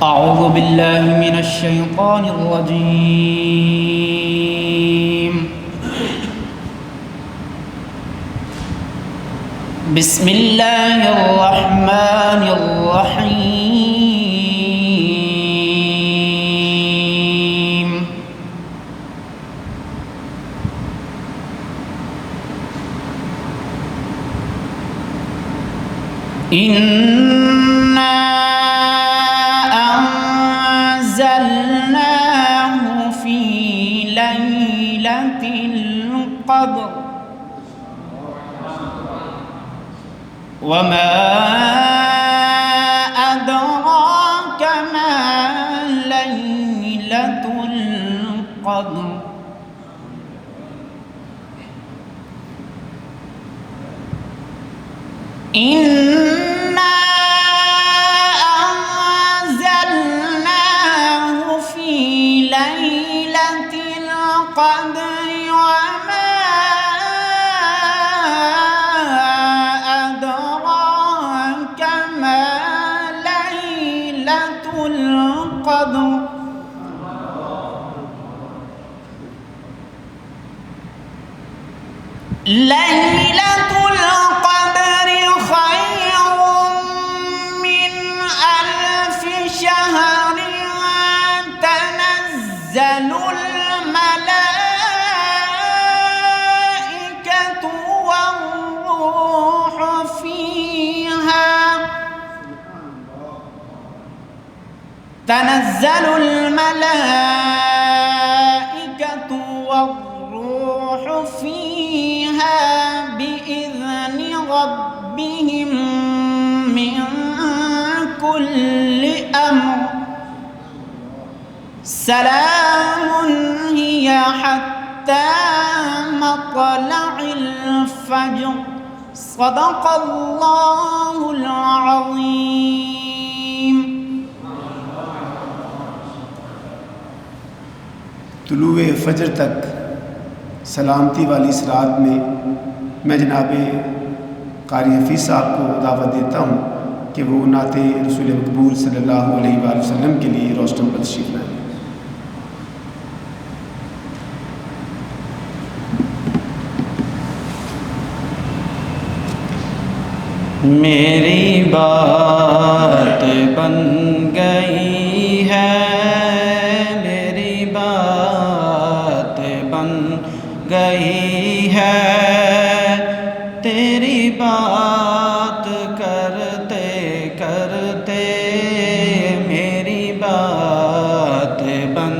أعوذ بالله من الشيطان الرجيم. بسم الله الرحمن الرحيم. إنا أنزلناه في ليلة القدر وما أدراك ما ليلة القدر إنا أنزلناه في ليلة القدر وما أدراك ما ليلة القدر ليلة القدر خير من ألف شهر تنزل الملائكة والروح فيها تنزل الملائكة والروح فيها بإذن ربهم من كل أمر سلام هي حتى مطلع الفجر صدق الله العظيم. طلوع فجر تک سلامتی والی اس رات میں جناب قاری حفیظ صاحب کو دعوت دیتا ہوں کہ وہ نعت رسول مقبول صلی اللہ علیہ وآلہ وسلم کے لیے روشن پر تشریف لائیں. میری بات بن گئی ہے، میری بات بن گئی ہے، تیری بات کرتے کرتے میری بات بن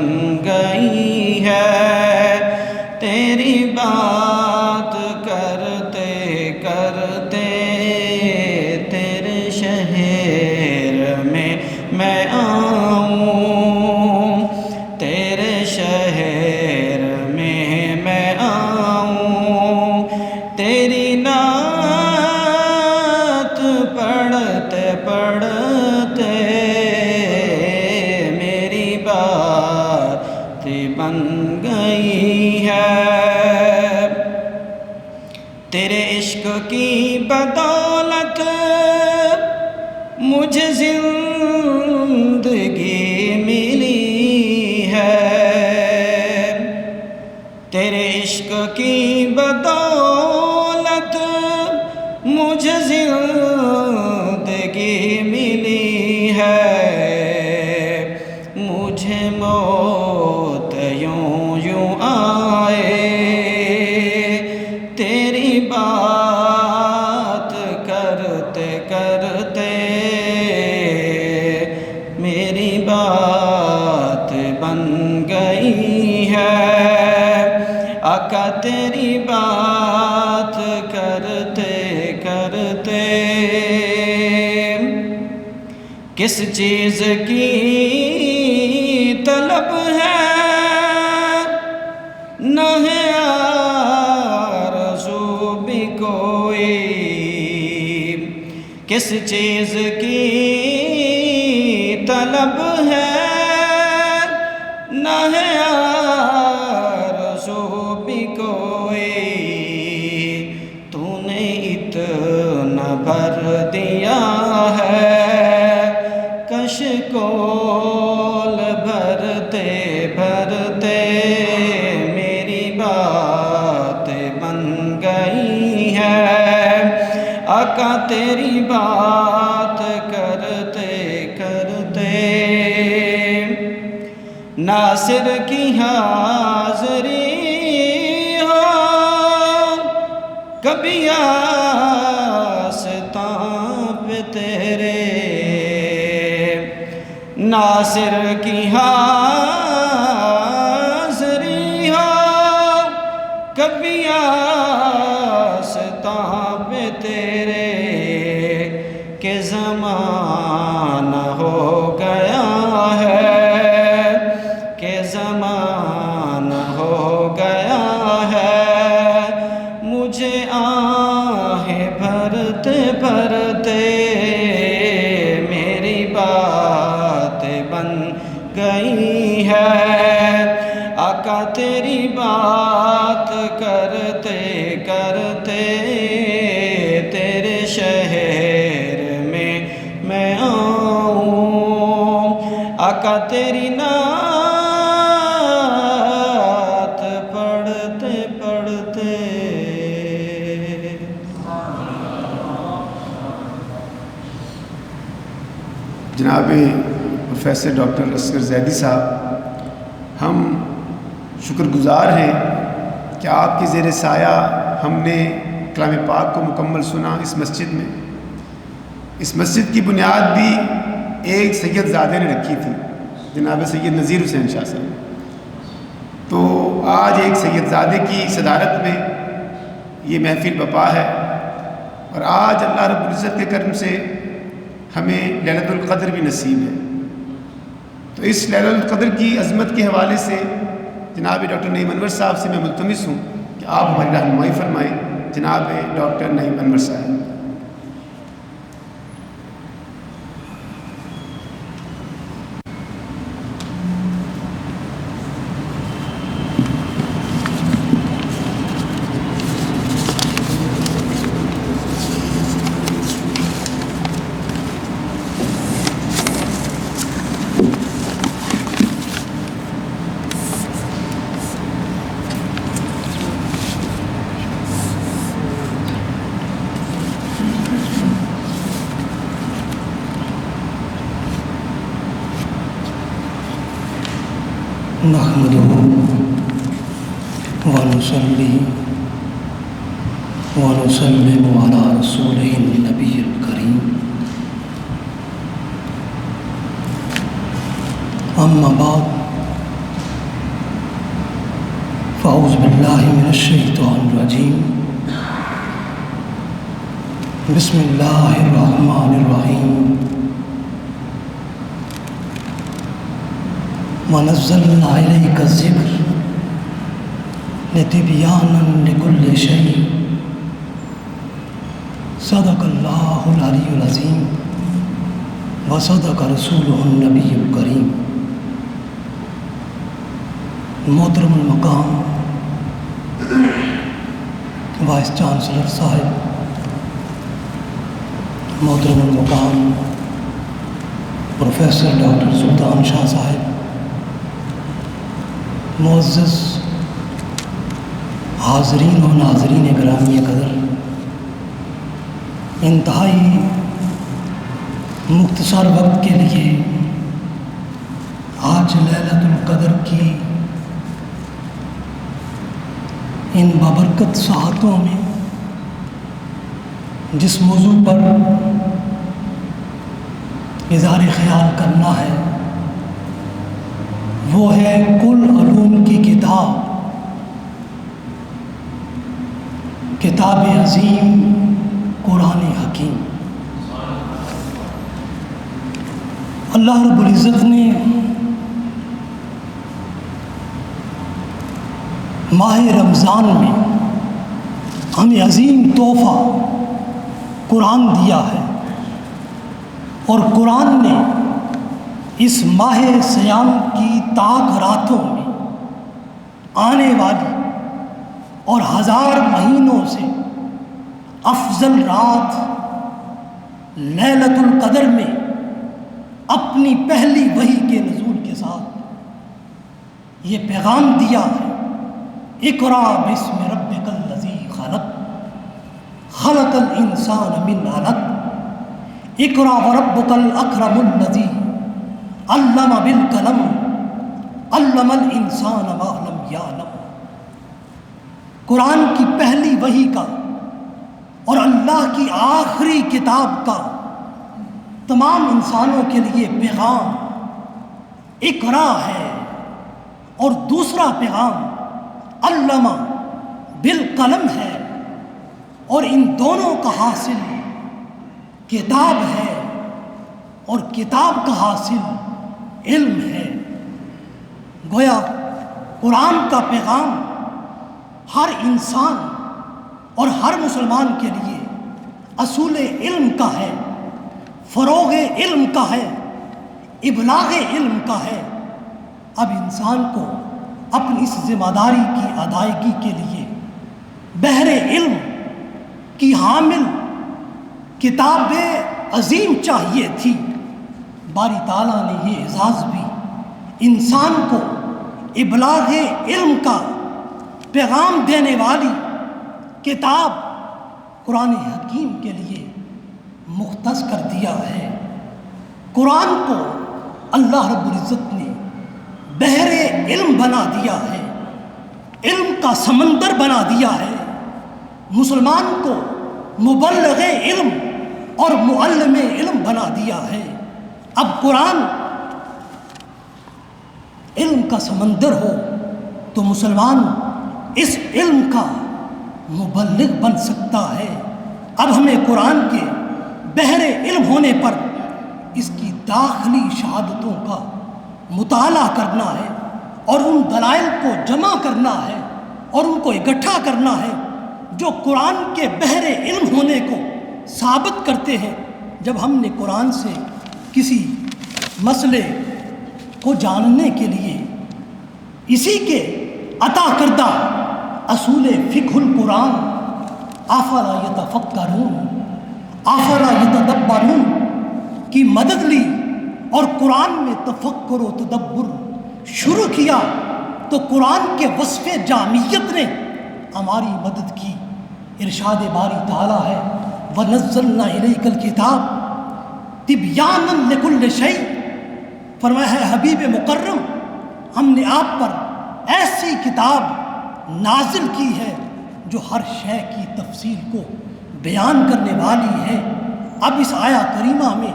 گئی ہے، تیری بات کرتے کرتے تیرے شہر میں آؤں، تیرے شہر میں آؤں، تیری نعت پڑھتے پڑھتے میری بات بن گئی ہے. تیرے عشق کی بدولت مجھے زندگی ملی ہے، تیرے عشق کی بدولت مجھے زندگی ملی ہے، مجھے موت یوں آئے تیری بات کرتے کرتے میری بات بن گئی ہے. آقا تیری بات کرتے کرتے کس چیز کی طلب ہے، نہ ہے آرزو بھی کوئی، کس چیز کی طلب ہے، نہ ہے آرزو بھی کوئی، تو نے اتنا بھر دیا ہے کش کو بول بھرتے بھرتے میری بات بن گئی ہے، آقا تیری بات کرتے کرتے ناصر کی حاضری ہو، کبھی آستاں پہ تیرے ناصر کی حاضری ہو، کبھی آستاں پہ تیرے کہ زمانہ ہو گیا ہے، کہ زمانہ ہو گیا ہے، مجھے آہیں بھرتے بھرتے میری بات بن گئی ہے، آقا تیری بات کرتے کرتے تیرے شہر میں آؤں، آقا تیری نعت پڑھتے پڑھتے جناب پروفیسر ڈاکٹر اصغر زیدی صاحب، ہم شکر گزار ہیں کہ آپ کے زیر سایہ ہم نے کلام پاک کو مکمل سنا اس مسجد میں۔ اس مسجد کی بنیاد بھی ایک سید زادے نے رکھی تھی، جناب سید نذیر حسین شاہ صاحب۔ تو آج ایک سید زادے کی صدارت میں یہ محفل بپا ہے، اور آج اللہ رب العزت کے کرم سے ہمیں لیلۃ القدر بھی نصیب ہے۔ تو اس لیلۃ القدر کی عظمت کے حوالے سے جناب ڈاکٹر نعیم انور صاحب سے میں ملتمس ہوں کہ آپ ہماری رہنمائی فرمائیں۔ جناب ڈاکٹر نعیم انور صاحب۔ نحمده ونصلي ونسلم على رسوله النبي الكريم، أما بعد، فأعوذ بالله من الشيطان الرجيم، بسم الله الرحمن الرحيم، وَنَزَّلْنَا إِلَيْكَ الذِّكْرَ لِتِبْيَانًا لِكُلِّ شَيْءٍ، صدق اللہ العلی العظیم وصدق رسولہ النبی الکریم۔ محترم المقام وائس چانسلر صاحب، محترم المقام پروفیسر ڈاکٹر سلطان شاہ صاحب، معزز حاضرین و ناظرین گرامی قدر، انتہائی مختصر وقت کے لیے آج لیلۃ القدر کی ان بابرکت ساعتوں میں جس موضوع پر اظہار خیال کرنا ہے وہ ہے کل علوم کی کتاب عظیم قرآن حکیم۔ اللہ رب العزت نے ماہ رمضان میں ہمیں عظیم تحفہ قرآن دیا ہے، اور قرآن نے اس ماہ صیام کی تاک راتوں میں آنے والی اور 1000 مہینوں سے افضل رات لیلۃ القدر میں اپنی پہلی وحی کے نزول کے ساتھ یہ پیغام دیا ہے، اقرا باسم ربک الذی خلق، خلق الانسان من علق، اقرا وربک الاکرم الذی علم بالقلم، علم الانسان ما لم یعلم۔ قرآن کی پہلی وحی کا اور اللہ کی آخری کتاب کا تمام انسانوں کے لیے پیغام اقرا ہے، اور دوسرا پیغام علمہ بالقلم ہے، اور ان دونوں کا حاصل کتاب ہے، اور کتاب کا حاصل علم ہے۔ گویا قرآن کا پیغام ہر انسان اور ہر مسلمان کے لیے اصول علم کا ہے، فروغ علم کا ہے، ابلاغ علم کا ہے۔ اب انسان کو اپنی اس ذمہ داری کی ادائیگی کے لیے بحر علم کی حامل کتاب عظیم چاہیے تھی۔ باری تعالیٰ نے یہ اعزاز بھی انسان کو ابلاغ علم کا پیغام دینے والی کتاب قرآن حکیم کے لیے مختص کر دیا ہے۔ قرآن کو اللہ رب العزت نے بحر علم بنا دیا ہے، علم کا سمندر بنا دیا ہے۔ مسلمان کو مبلغ علم اور معلم علم بنا دیا ہے۔ اب قرآن علم کا سمندر ہو تو مسلمان اس علم کا مبلغ بن سکتا ہے۔ اب ہمیں قرآن کے بحر علم ہونے پر اس کی داخلی شہادتوں کا مطالعہ کرنا ہے، اور ان دلائل کو جمع کرنا ہے، اور ان کو اکٹھا کرنا ہے جو قرآن کے بحر علم ہونے کو ثابت کرتے ہیں۔ جب ہم نے قرآن سے کسی مسئلے کو جاننے کے لیے اسی کے عطا کردہ اصول فقہ القرآن افلا یتفکرون افلا یتدبرون کی مدد لی اور قرآن میں تفکر و تدبر شروع کیا، تو قرآن کے وصف جامعیت نے ہماری مدد کی۔ ارشاد باری تعالیٰ ہے وَنَزَّلْنَا إِلَيْكَ الْكِتَابَ تِبْيَانًا لِكُلِّ شَيْءٍ، فرمایا ہے حبیب مکرم، ہم نے آپ پر ایسی کتاب نازل کی ہے جو ہر شے کی تفصیل کو بیان کرنے والی ہے۔ اب اس آیا کریمہ میں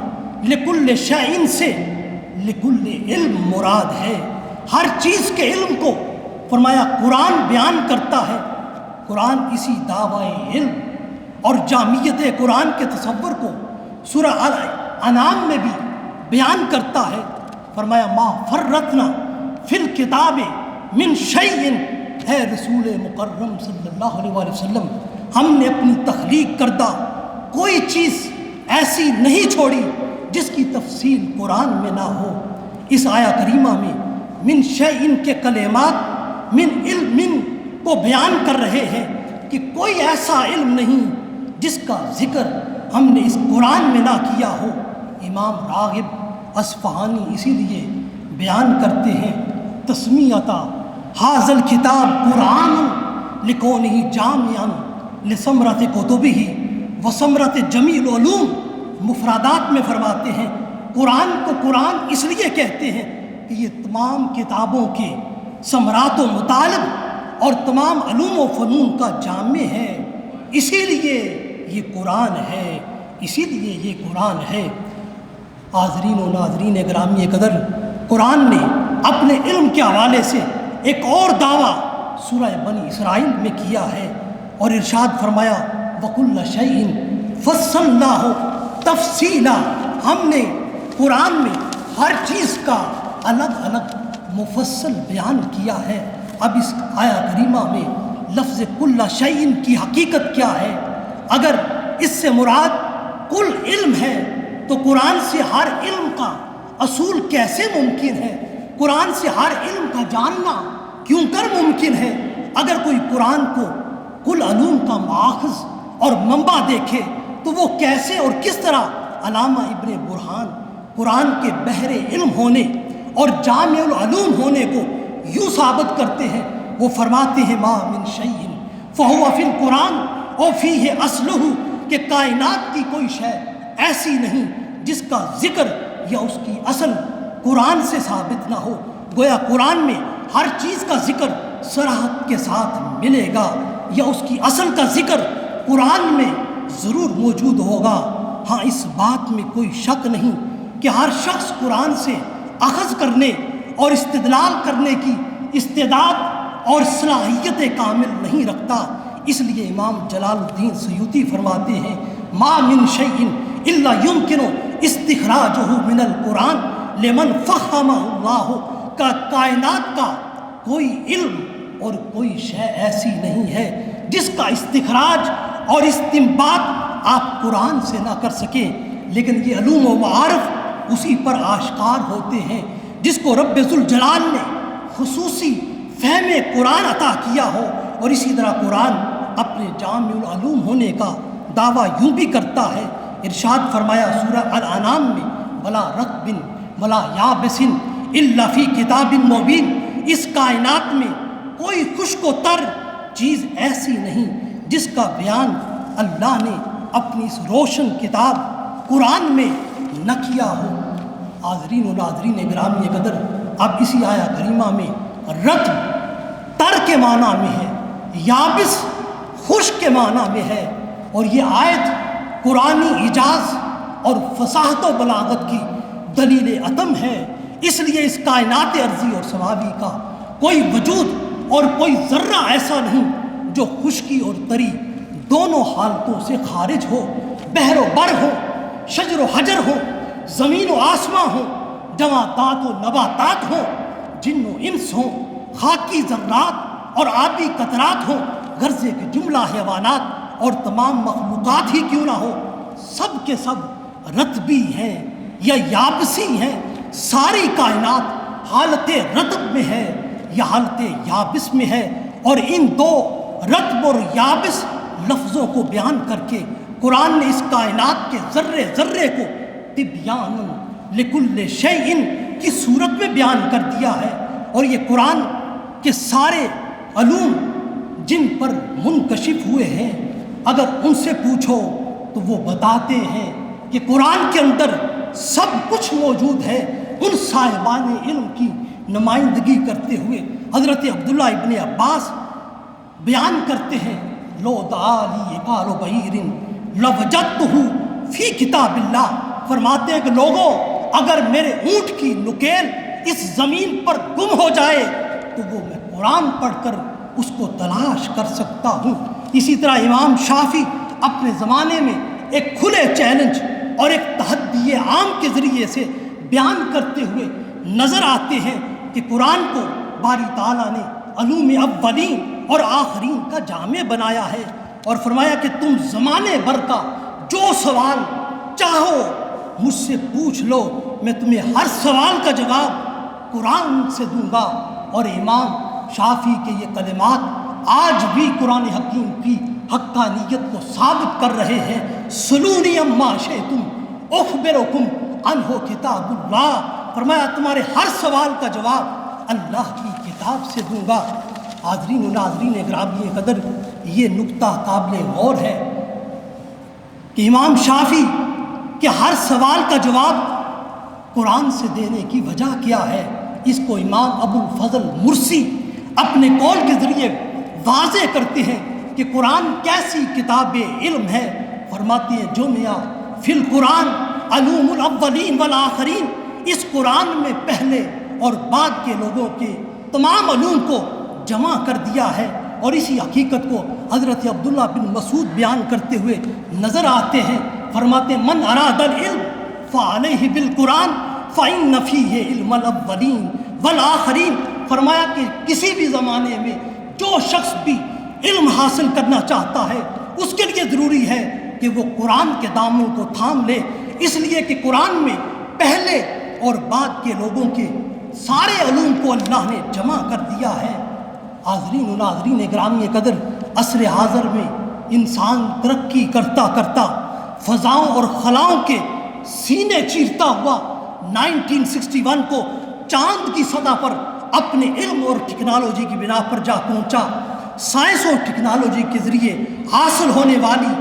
لکل شیء سے لکل علم مراد ہے، ہر چیز کے علم کو فرمایا قرآن بیان کرتا ہے۔ قرآن اسی دعوی علم اور جامعیت قرآن کے تصور کو سورہ انعام میں بھی بیان کرتا ہے۔ فرمایا ما فرطنا فی الکتاب من شیء، اے رسول مکرم صلی اللہ علیہ وآلہ وسلم، ہم نے اپنی تخلیق کردہ کوئی چیز ایسی نہیں چھوڑی جس کی تفصیل قرآن میں نہ ہو۔ اس آیا کریمہ میں من شیء کے کلمات من علم کو بیان کر رہے ہیں کہ کوئی ایسا علم نہیں جس کا ذکر ہم نے اس قرآن میں نہ کیا ہو۔ امام راغب اصفہانی اسی لیے بیان کرتے ہیں تسمیتا حاضل کتاب قرآن لکونہ جامعا لثمرۃ کتبہ وثمرۃ جمیع العلوم، مفردات میں فرماتے ہیں قرآن کو قرآن اس لیے کہتے ہیں کہ یہ تمام کتابوں کے ثمرات و مطالب اور تمام علوم و فنون کا جامع ہے، اسی لیے یہ قرآن ہے، اسی لیے یہ قرآن ہے۔ حاضرین و ناظرین گرامی قدر، قرآن نے اپنے علم کے حوالے سے ایک اور دعویٰ سورہ بنی اسرائیل میں کیا ہے، اور ارشاد فرمایا وَكُلَّ شَيْءٍ فَصَّلْنَاهُ تَفْصِيلًا، ہم نے قرآن میں ہر چیز کا الگ الگ مفصل بیان کیا ہے۔ اب اس آیا کریمہ میں لفظ کل شیء کی حقیقت کیا ہے؟ اگر اس سے مراد کل علم ہے تو قرآن سے ہر علم کا اصول کیسے ممکن ہے؟ قرآن سے ہر علم کا جاننا کیوں کر ممکن ہے؟ اگر کوئی قرآن کو کل علوم کا ماخذ اور منبع دیکھے تو وہ کیسے اور کس طرح علامہ ابن برہان قرآن کے بحر علم ہونے اور جامع العلوم ہونے کو یوں ثابت کرتے ہیں. وہ فرماتے ہیں ما من شیء فہو فی القرآن او فیہ اصلہ، کہ کائنات کی کوئی شے ایسی نہیں جس کا ذکر یا اس کی اصل قرآن سے ثابت نہ ہو. گویا قرآن میں ہر چیز کا ذکر صراحت کے ساتھ ملے گا یا اس کی اصل کا ذکر قرآن میں ضرور موجود ہوگا. ہاں اس بات میں کوئی شک نہیں کہ ہر شخص قرآن سے اخذ کرنے اور استدلال کرنے کی استعداد اور صلاحیت کامل نہیں رکھتا. اس لیے امام جلال الدین سیوطی فرماتے ہیں ما من شیء الا یمکن استخراجہ من القرآن لمن فہمہ اللہ، کا کائنات کا کوئی علم اور کوئی شے ایسی نہیں ہے جس کا استخراج اور استنباط آپ قرآن سے نہ کر سکیں، لیکن یہ علوم و معارف اسی پر آشکار ہوتے ہیں جس کو رب ذوالجلال نے خصوصی فہم قرآن عطا کیا ہو. اور اسی طرح قرآن اپنے جامع العلوم ہونے کا دعویٰ یوں بھی کرتا ہے. ارشاد فرمایا سورہ الانعام میں ولا رطب ولا یابس الا فی کتاب مبین، اس کائنات میں کوئی خشک و تر چیز ایسی نہیں جس کا بیان اللہ نے اپنی اس روشن کتاب قرآن میں نہ کیا ہو. حاضرین و ناظرین گرامی قدر، اب اسی آیہ کریمہ میں رطب تر کے معنی میں ہے، یابس خشک کے معنی میں ہے، اور یہ آیت قرآنی اعجاز اور فصاحت و بلاغت کی دلیل عدم ہے. اس لیے اس کائنات ارضی اور سماوی کا کوئی وجود اور کوئی ذرہ ایسا نہیں جو خشکی اور تری دونوں حالتوں سے خارج ہو. بحر و بر ہو، شجر و حجر ہو، زمین و آسماں ہو، جمادات و نباتات ہوں، جن و انس ہوں، خاکی ذرات اور آبی قطرات ہوں، غرضے کے جملہ حیوانات اور تمام مخلوقات ہی کیوں نہ ہو، سب کے سب رطبی ہیں یا یابسی ہیں. ساری کائنات حالت رطب میں ہے یا حالت یابس میں ہے. اور ان دو رطب اور یابس لفظوں کو بیان کر کے قرآن نے اس کائنات کے ذرے ذرے کو تبیان لکل شیء کی صورت میں بیان کر دیا ہے. اور یہ قرآن کے سارے علوم جن پر منکشف ہوئے ہیں، اگر ان سے پوچھو تو وہ بتاتے ہیں کہ قرآن کے اندر سب کچھ موجود ہے. ان صاحبان علم کی نمائندگی کرتے ہوئے حضرت عبداللہ ابن عباس بیان کرتے ہیں لو دعالی قال بعیر لوجدتہ فی کتاب اللہ. فرماتے ہیں کہ لوگوں، اگر میرے اونٹ کی نکیل اس زمین پر گم ہو جائے تو وہ میں قرآن پڑھ کر اس کو تلاش کر سکتا ہوں. اسی طرح امام شافعی اپنے زمانے میں ایک کھلے چیلنج اور ایک تحدی عام کے ذریعے سے بیان کرتے ہوئے نظر آتے ہیں کہ قرآن کو باری تعالیٰ نے علوم اولین اور آخرین کا جامع بنایا ہے، اور فرمایا کہ تم زمانے بھر کا جو سوال چاہو مجھ سے پوچھ لو، میں تمہیں ہر سوال کا جواب قرآن سے دوں گا. اور امام شافعی کے یہ کلمات آج بھی قرآن حکیم کی حقانیت کو ثابت کر رہے ہیں. سلونی اما شئتم اخبرکم عنہ کتاب اللہ. فرمایا تمہارے ہر سوال کا جواب اللہ کی کتاب سے دوں گا. حاضرین و ناظرین گرامی قدر، یہ نکتہ قابل غور ہے کہ امام شافعی کے ہر سوال کا جواب قرآن سے دینے کی وجہ کیا ہے. اس کو امام ابو الفضل مرسی اپنے قول کے ذریعے واضح کرتے ہیں کہ قرآن کیسی کتاب علم ہے. فرماتے ہیں جمع فی القرآن علوم الاولین والآخرین. اس قرآن میں پہلے اور بعد کے لوگوں کے تمام علوم کو جمع کر دیا ہے. اور اسی حقیقت کو حضرت عبداللہ بن مسعود بیان کرتے ہوئے نظر آتے ہیں. فرماتے من اراد العلم فعلیہ بالقرآن فإن فیہ علم الاولین والآخرین. فرمایا کہ کسی بھی زمانے میں جو شخص بھی علم حاصل کرنا چاہتا ہے اس کے لیے ضروری ہے کہ وہ قرآن کے دامن کو تھام لے، اس لیے کہ قرآن میں پہلے اور بعد کے لوگوں کے سارے علوم کو اللہ نے جمع کر دیا ہے. حاضرین و ناظرین گرامی قدر، عصر حاضر میں انسان ترقی کرتا کرتا فضاؤں اور خلاؤں کے سینے چیرتا ہوا 1961 کو چاند کی سطح پر اپنے علم اور ٹیکنالوجی کی بنا پر جا پہنچا۔ سائنس اور ٹیکنالوجی کے ذریعے حاصل ہونے والی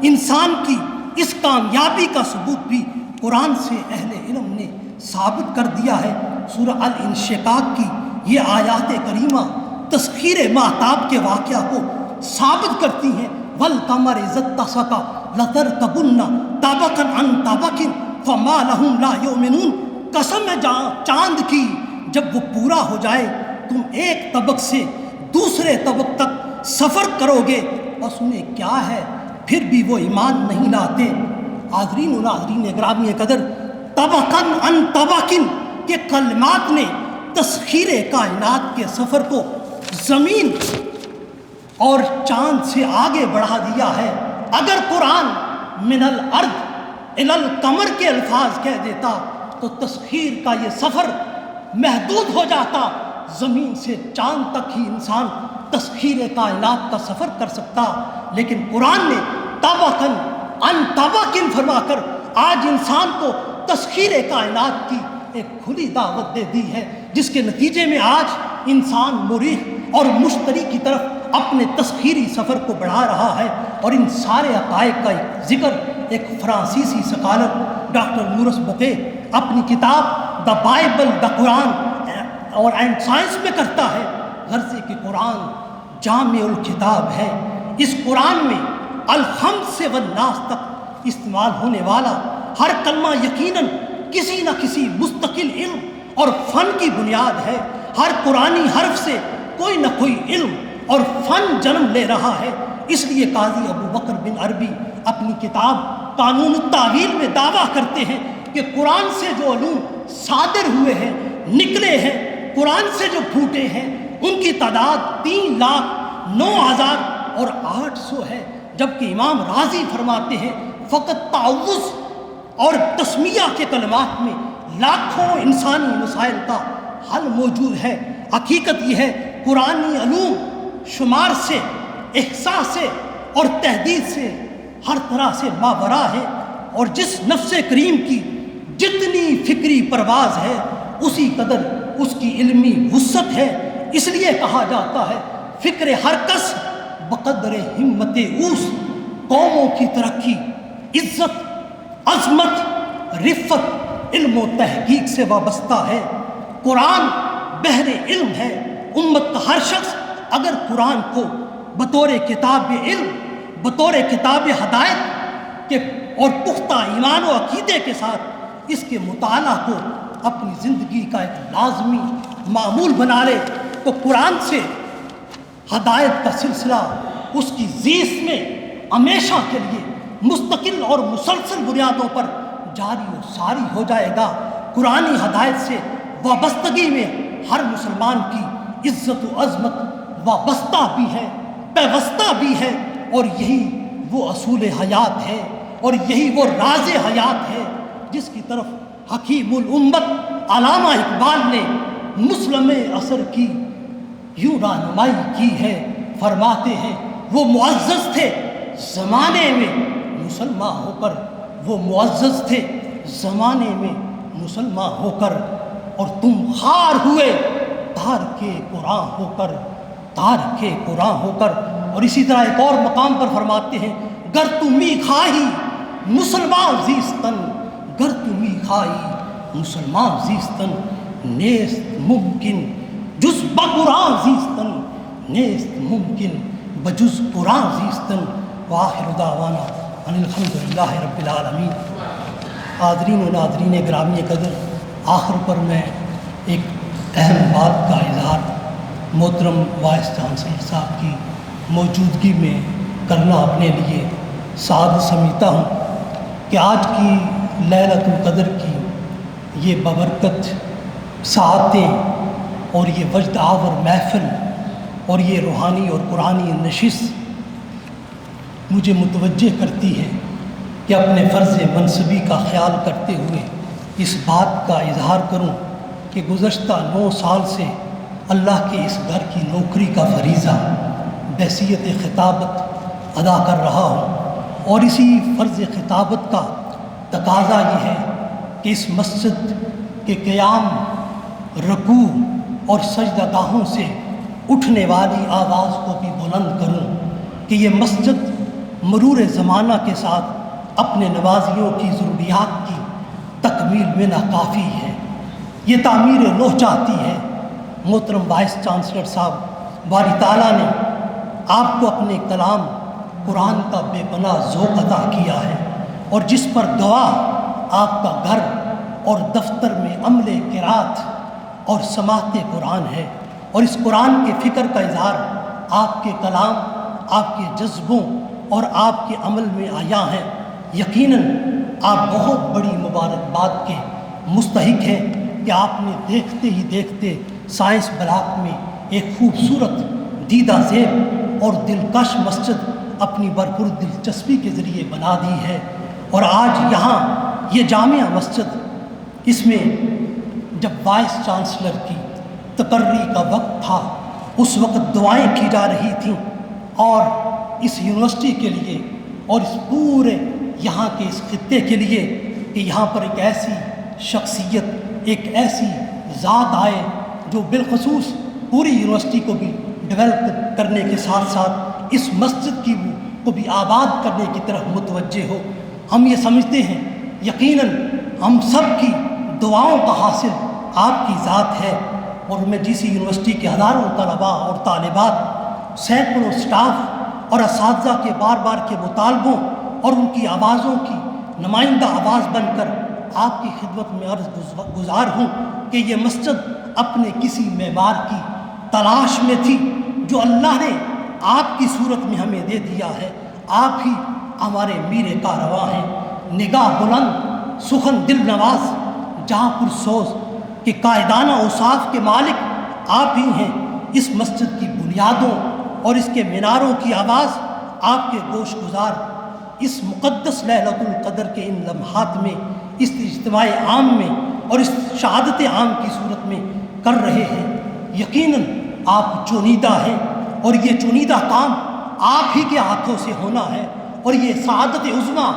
انسان کی اس کامیابی کا ثبوت بھی قرآن سے اہل علم نے ثابت کر دیا ہے۔ سورہ الانشقاق کی یہ آیات کریمہ تسخیر ماہتاب کے واقعہ کو ثابت کرتی ہیں۔ وَالْقَمَرِ إِذَا اتَّسَقَ لَتَرْكَبُنَّ طَبَقًا عَنْ طَبَقٍ فَمَا لَهُمْ لَا يُؤْمِنُونَ، قسم ہے چاند کی جب وہ پورا ہو جائے تم ایک طبق سے دوسرے طبق تک سفر کرو گے، بس انہیں کیا ہے پھر بھی وہ ایمان نہیں لاتے۔ حاضرین و ناظرین گرامی قدر، طبقاً عن طبقن کے کلمات نے تسخیر کائنات کے سفر کو زمین اور چاند سے آگے بڑھا دیا ہے۔ اگر قرآن من الارض الی القمر کے الفاظ کہہ دیتا تو تسخیر کا یہ سفر محدود ہو جاتا، زمین سے چاند تک ہی انسان تسخیر کائنات کا سفر کر سکتا، لیکن قرآن نے طبقاً عن طبقن فرما کر آج انسان کو تسخیر کائنات کی ایک کھلی دعوت دے دی ہے، جس کے نتیجے میں آج انسان مریخ اور مشتری کی طرف اپنے تسخیری سفر کو بڑھا رہا ہے۔ اور ان سارے حقائق کا ذکر ایک فرانسیسی سکالر ڈاکٹر مورس بوکے اپنی کتاب دا بائبل دا قرآن اور اینڈ سائنس میں کرتا ہے۔ غرض کہ قرآن جامع الکتاب ہے، اس قرآن میں الخمس سے والناس تک استعمال ہونے والا ہر کلمہ یقیناً کسی نہ کسی مستقل علم اور فن کی بنیاد ہے۔ ہر قرآنی حرف سے کوئی نہ کوئی علم اور فن جنم لے رہا ہے۔ اس لیے قاضی ابو بکر بن عربی اپنی کتاب قانون التاویل میں دعویٰ کرتے ہیں کہ قرآن سے جو علوم صادر ہوئے ہیں، نکلے ہیں، قرآن سے جو پھوٹے ہیں، ان کی تعداد 3,09,800 ہے، جبکہ امام رازی فرماتے ہیں فقط تعوذ اور تسمیہ کے کلمات میں لاکھوں انسانی مسائل کا حل موجود ہے۔ حقیقت یہ ہے قرآنی علوم شمار سے، احصاء سے اور تحدید سے ہر طرح سے ماورا ہے، اور جس نفس کریم کی جتنی فکری پرواز ہے اسی قدر اس کی علمی وسعت ہے۔ اس لیے کہا جاتا ہے فکر ہر کس بقدر ہمت اوس، قوموں کی ترقی عزت، عظمت، رفت علم و تحقیق سے وابستہ ہے۔ قرآن بحر علم ہے۔ امت کا ہر شخص اگر قرآن کو بطور کتاب علم، بطور کتاب ہدایت کے اور پختہ ایمان و عقیدے کے ساتھ اس کے مطالعہ کو اپنی زندگی کا ایک لازمی معمول بنا لے تو قرآن سے ہدایت کا سلسلہ اس کی زیست میں ہمیشہ کے لیے مستقل اور مسلسل بنیادوں پر جاری و ساری ہو جائے گا۔ قرآنی ہدایت سے وابستگی میں ہر مسلمان کی عزت و عظمت وابستہ بھی ہے، پیوستہ بھی ہے، اور یہی وہ اصول حیات ہے اور یہی وہ راز حیات ہے جس کی طرف حکیم الامت علامہ اقبال نے مسلم عصر کی یوں رہنمائی کی ہے۔ فرماتے ہیں وہ معزز تھے زمانے میں مسلمان ہو کر، وہ معزز تھے زمانے میں مسلمان ہو کر، اور تم خار ہوئے تارک قرآن ہو کر، تارک قرآن ہو کر۔ اور اسی طرح ایک اور مقام پر فرماتے ہیں گر تمی خواہی مسلمان زیستن، گر تمی خواہی مسلمان زیستن، نیست ممکن جز بقرآن زیستن، نیست ممکن بجز قرآن زیستن۔ وآخر دعوانا ان الحمدللہ رب العالمین۔ حاضرین و ناظرین گرامی قدر، آخر پر میں ایک اہم بات کا اظہار محترم وائس چانسلر صاحب کی موجودگی میں کرنا اپنے لیے سعادت سمجھتا ہوں کہ آج کی لیلۃ القدر کی یہ ببرکت ساعتیں اور یہ وجد آور محفل اور یہ روحانی اور قرآنی نشست مجھے متوجہ کرتی ہے کہ اپنے فرض منصبی کا خیال کرتے ہوئے اس بات کا اظہار کروں کہ گزشتہ 9 سال سے اللہ کے اس گھر کی نوکری کا فریضہ بحیثیت خطابت ادا کر رہا ہوں، اور اسی فرض خطابت کا تقاضا یہ ہے کہ اس مسجد کہ قیام، رکوع اور سجدہ گاہوں سے اٹھنے والی آواز کو بھی بلند کروں کہ یہ مسجد مرور زمانہ کے ساتھ اپنے نوازیوں کی ضروریات کی تکمیل میں ناکافی ہے، یہ تعمیر نو چاہتی ہے۔ محترم وائس چانسلر صاحب، باری تعالیٰ نے آپ کو اپنے کلام قرآن کا بے پناہ ذوق عطا کیا ہے، اور جس پر گواہ آپ کا گھر اور دفتر میں عمل قرات اور سماعت قرآن ہے، اور اس قرآن کے فکر کا اظہار آپ کے کلام، آپ کے جذبوں اور آپ کے عمل میں آیا ہیں۔ یقیناً آپ بہت بڑی مبارکباد کے مستحق ہیں کہ آپ نے دیکھتے ہی دیکھتے سائنس بلاک میں ایک خوبصورت، دیدہ زیب اور دلکش مسجد اپنی بھرپور دلچسپی کے ذریعے بنا دی ہے، اور آج یہاں یہ جامع مسجد، اس میں جب وائس چانسلر کی تقرری کا وقت تھا اس وقت دعائیں کی جا رہی تھیں، اور اس یونیورسٹی کے لیے اور اس پورے یہاں کے اس خطے کے لیے کہ یہاں پر ایک ایسی شخصیت، ایک ایسی ذات آئے جو بالخصوص پوری یونیورسٹی کو بھی ڈیولپ کرنے کے ساتھ ساتھ اس مسجد کو بھی آباد کرنے کی طرف متوجہ ہو۔ ہم یہ سمجھتے ہیں یقیناً ہم سب کی دعاؤں کا حاصل آپ کی ذات ہے، اور میں جی سی یونیورسٹی کے ہزاروں طلباء اور طالبات، سینکڑوں سٹاف اور اساتذہ کے بار بار کے مطالبوں اور ان کی آوازوں کی نمائندہ آواز بن کر آپ کی خدمت میں عرض گزار ہوں کہ یہ مسجد اپنے کسی معمار کی تلاش میں تھی جو اللہ نے آپ کی صورت میں ہمیں دے دیا ہے۔ آپ ہی ہمارے میر کارواں ہیں، نگاہ بلند، سخن دل نواز، جہاں پرسوز کہ قائدانہ اوصاف کے مالک آپ ہی ہیں۔ اس مسجد کی بنیادوں اور اس کے میناروں کی آواز آپ کے گوش گزار اس مقدس لیلۃ القدر کے ان لمحات میں، اس اجتماع عام میں اور اس شہادت عام کی صورت میں کر رہے ہیں۔ یقیناً آپ چنیدہ ہیں، اور یہ چنیدہ کام آپ ہی کے ہاتھوں سے ہونا ہے، اور یہ سعادت عظمیٰ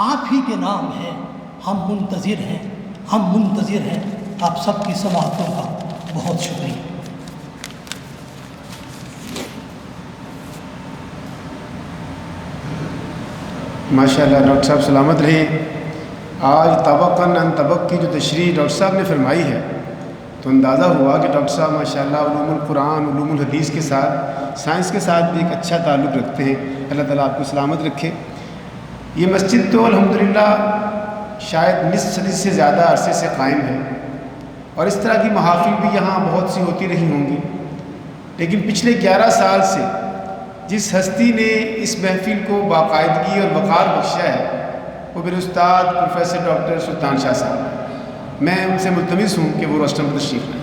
آپ ہی کے نام ہے۔ ہم منتظر ہیں آپ سب کی سماعتوں کا۔ بہت شکریہ۔ ماشاءاللہ ڈاکٹر صاحب سلامت رہے۔ آج طبقاً عن طبق کی جو تشریح ڈاکٹر صاحب نے فرمائی ہے تو اندازہ ہوا کہ ڈاکٹر صاحب ماشاءاللہ علوم القرآن، علوم الحدیث کے ساتھ، سائنس کے ساتھ بھی ایک اچھا تعلق رکھتے ہیں۔ اللہ تعالیٰ آپ کو سلامت رکھے۔ یہ مسجد تو الحمدللہ شاید نصف صدی سے زیادہ عرصے سے قائم ہے، اور اس طرح کی محافل بھی یہاں بہت سی ہوتی رہی ہوں گی، لیکن پچھلے 11 سال سے جس ہستی نے اس محفل کو باقاعدگی اور وقار بخشا ہے وہ میرے استاد پروفیسر ڈاکٹر سلطان شاہ صاحب، میں ان سے ملتمس ہوں کہ وہ روسٹم پر تشریف لائیں۔